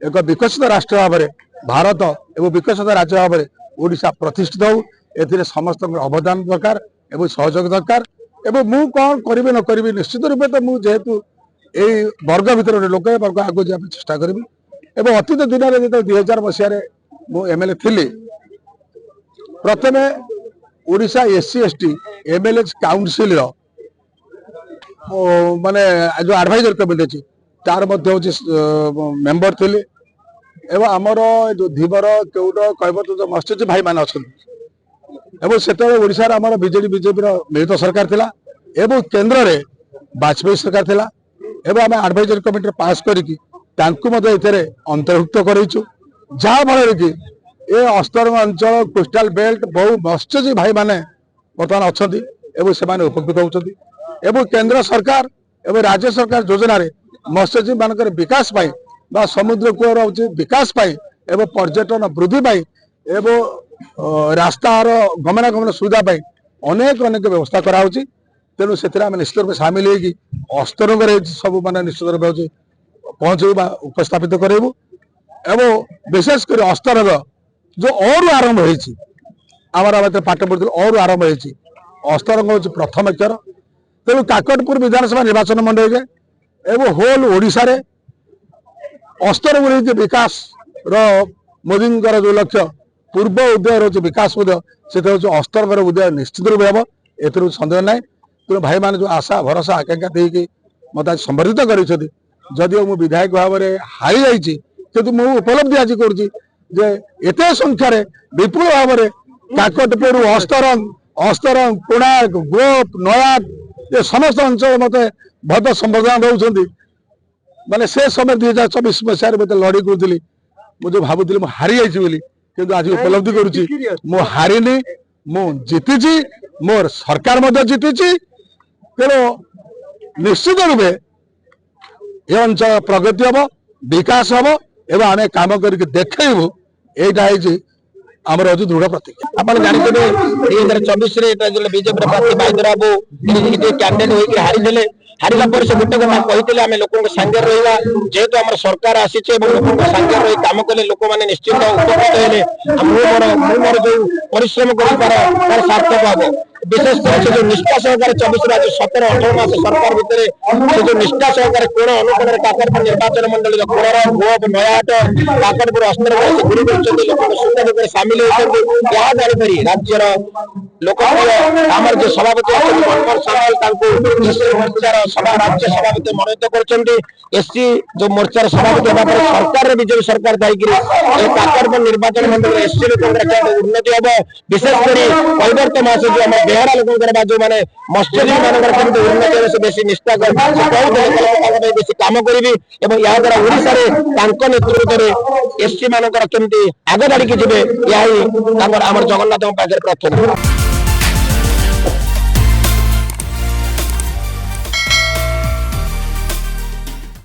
एक विकसित राष्ट्र भाव में भारत एवं विकसित राज्य भाव में ओडिशा प्रतिष्ठित हो ए समस्त अवदान दरकार एवं सहयोग दरकार एवं मु कौन करी न करी निश्चित रूपे तो मुझे जेहेतु यही वर्ग भितर लोक वर्ग आगे जावाई चेष्टा करी एवं अतीत दिन में जो 2000 मसीह मु एमएलए थी प्रथम Odisha SC ST MLA council माने जो एडवाइजर कमिटी अच्छी तार मेंबर थे एवं आमर जो धीवर केउट कैबत जो मत्स्यजीवी भाई मान अच्छा से आमर बीजेडी बीजेपी मिलित सरकार थिला एवं केंद्र में वाजपेयी सरकार थिला एवं आम एडवाइजर कमिटी पास करके अंतर्भुक्त करूँ जहाँ फल कि ये अस्तरंग अंचल कोस्टाल बेल्ट बहु मत्स्यजीवी भाई माने बर्तमान अच्छा से उपकृत होती एवं केंद्र सरकार एवं राज्य सरकार योजना रे मत्स्यजीवी मान विकास पाई बा समुद्र कूर विकास पाई एवं पर्यटन वृद्धि पाई एवं रास्तार गमनागमन सुविधा पाई अनेक अनेक व्यवस्था कराऊँगी तेणु से निश्चित रूप सामिल हो अस्तरंग सब मान निश्चित रूप पहुंचू उपस्थापित करेबू एवं विशेष कर अस्तरंग जो और आरंभ होमर पाठ पढ़ी और आरंभ अस्तरंग हूँ प्रथम अक्षर तेणु काकटपुर विधानसभा निर्वाचन मंडल एवं होल ओडिशा रे अस्तरंग विकास मोदी जो लक्ष्य पूर्व उदय रोज विकास उदय से अस्तरंग उदय निश्चित रूप हम ए सन्देह ना तेणु भाई मान जो आशा भरोसा आकांक्षा देकी मत आज संबर्धित करियो मु विधायक भाव में हारी जाइए किंतु मु उपलब्धि आज करते संख्यार विपुल भाव में काकटपुर अस्तरंग कोणार्क गोप नयाद ये समस्त अंचल मत बहुत संबर्धना दौरान माने से समय 2024 मसीह लड़ी करूली मुझे भावुली हारी जाइए कि आज उपलब्धि करुच्ची मु हारिनी मु जीति मोर सरकार जीति तेणु निश्चित रूपे ये अंचल प्रगति हम विकास हम एवं आम कम करके देखू यही आमर हूँ दृढ़ प्रतिज्ञा आप जानते 2024 बीजेपी प्रार्थी बाईधर बाबू कैंडिडेट होकर हारी हारिला पर से गोटे कथा कहते आम लोक सांगे रहा जेहेतु आम सरकार आसी लोक सांगे रही कम कले लोक मैंने निश्चित उपकृत है मोर जो परिश्रम कर सार्थक हम विशेषकर से जो निष्ठा सहकार 24 आज 17-18 मास सरकार भितर से जो निष्ठा सहकार कोण अनुकोण काकटपुर निर्वाचन मंडल कोणर गोप नयाट काकटपुर अस्तर गुरु लोक सुविधा सामिल होती जापरी राज्यर लोकप्रिय आमर जो सभापति मनमोहन सामल मोर्चार सभा राज्य सभापति मनोनीत कर एससी जो मोर्चार सभापति होगा सरकार बीजेपी सरकार थी काकटपुर निर्वाचन मंडल एससी लोक उन्नति हम विशेषकर कैबर्त मास जो आम बेहरा लोक जो मैंने मत्स्यजीवी मान उन्नति से बेसी निष्ठा कर बेसी कम करी या द्वारा ओडिशा नेतृत्व में एससी मान आगे बढ़ी जी आम जगन्नाथ पाखे प्रार्थना।